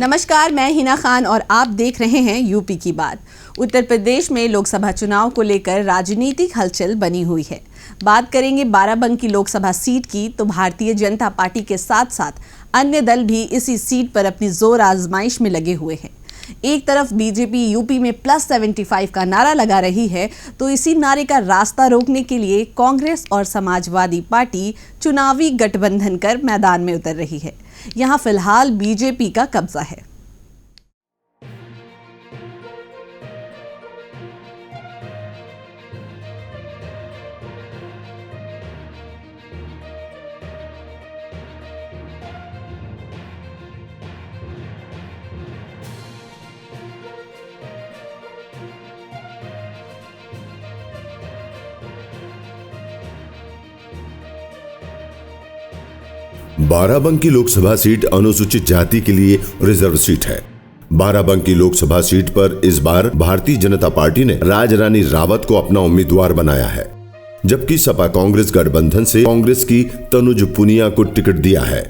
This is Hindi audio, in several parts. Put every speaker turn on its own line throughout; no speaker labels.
नमस्कार, मैं हिना खान और आप देख रहे हैं यूपी की बात। उत्तर प्रदेश में लोकसभा चुनाव को लेकर राजनीतिक हलचल बनी हुई है। बात करेंगे बाराबंकी लोकसभा सीट की, तो भारतीय जनता पार्टी के साथ साथ अन्य दल भी इसी सीट पर अपनी जोर आजमाइश में लगे हुए हैं। एक तरफ बीजेपी यूपी में +75 का नारा लगा रही है, तो इसी नारे का रास्ता रोकने के लिए कांग्रेस और समाजवादी पार्टी चुनावी गठबंधन कर मैदान में उतर रही है। यहां फिलहाल बीजेपी का कब्जा है।
बाराबंकी लोकसभा सीट अनुसूचित जाति के लिए रिजर्व सीट है। बाराबंकी लोकसभा सीट पर इस बार भारतीय जनता पार्टी ने राजरानी रावत को अपना उम्मीदवार बनाया है, जबकि सपा कांग्रेस गठबंधन से कांग्रेस की तनुज पुनिया को टिकट दिया है।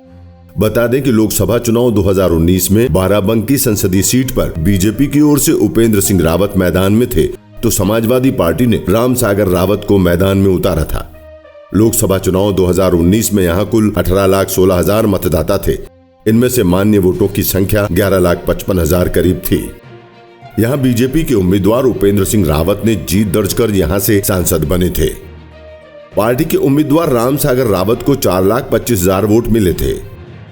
बता दें कि लोकसभा चुनाव 2019 में बाराबंकी संसदीय सीट पर बीजेपी की ओर से उपेंद्र सिंह रावत मैदान में थे, तो समाजवादी पार्टी ने रामसागर रावत को मैदान में उतारा था। लोकसभा चुनाव 2019 में यहां कुल 18,16,000 मतदाता थे। इनमें से मान्य वोटों की संख्या 11,55,000 करीब थी। यहां बीजेपी के उम्मीदवार उपेंद्र सिंह रावत ने जीत दर्ज कर यहां से सांसद बने थे। पार्टी के उम्मीदवार रामसागर रावत को 4,25,000 वोट मिले थे।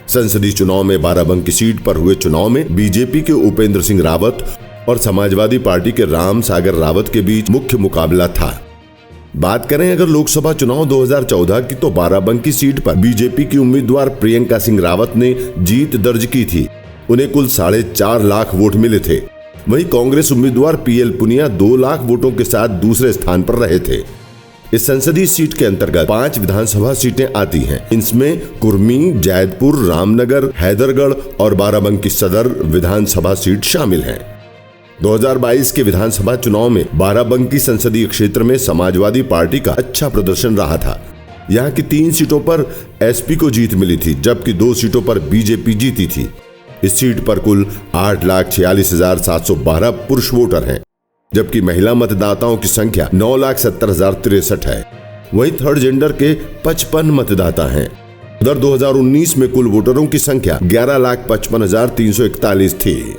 संसदीय चुनाव में बाराबंकी सीट पर हुए चुनाव में बीजेपी के उपेंद्र सिंह रावत और समाजवादी पार्टी के रामसागर रावत के बीच मुख्य मुकाबला था। बात करें अगर लोकसभा चुनाव 2014 की, तो बाराबंकी सीट पर बीजेपी की उम्मीदवार प्रियंका सिंह रावत ने जीत दर्ज की थी। उन्हें कुल 4.5 लाख वोट मिले थे। वहीं कांग्रेस उम्मीदवार PL पुनिया 2 लाख वोटों के साथ दूसरे स्थान पर रहे थे। इस संसदीय सीट के अंतर्गत 5 विधानसभा सीटें आती हैं। इनमें कुर्मी, जैदपुर, रामनगर, हैदरगढ़ और बाराबंकी सदर विधानसभा सीट शामिल हैं। 2022 के विधानसभा चुनाव में बाराबंकी संसदीय क्षेत्र में समाजवादी पार्टी का अच्छा प्रदर्शन रहा था। यहां की 3 सीटों पर SP को जीत मिली थी, जबकि 2 सीटों पर बीजेपी जीती थी। इस सीट पर कुल 8,46,712 पुरुष वोटर हैं, जबकि महिला मतदाताओं की संख्या 9,70,063 है। वहीं थर्ड जेंडर के 55 मतदाता हैं। उधर 2019 में कुल वोटरों की संख्या 11,55,341 थी।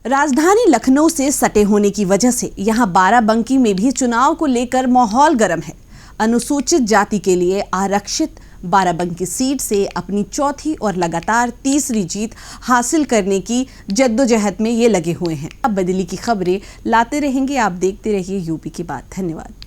राजधानी लखनऊ से सटे होने की वजह से यहां बाराबंकी में भी चुनाव को लेकर माहौल गर्म है। अनुसूचित जाति के लिए आरक्षित बाराबंकी सीट से अपनी चौथी और लगातार तीसरी जीत हासिल करने की जद्दोजहद में ये लगे हुए हैं। अब बदली की खबरें लाते रहेंगे। आप देखते रहिए यूपी की बात। धन्यवाद।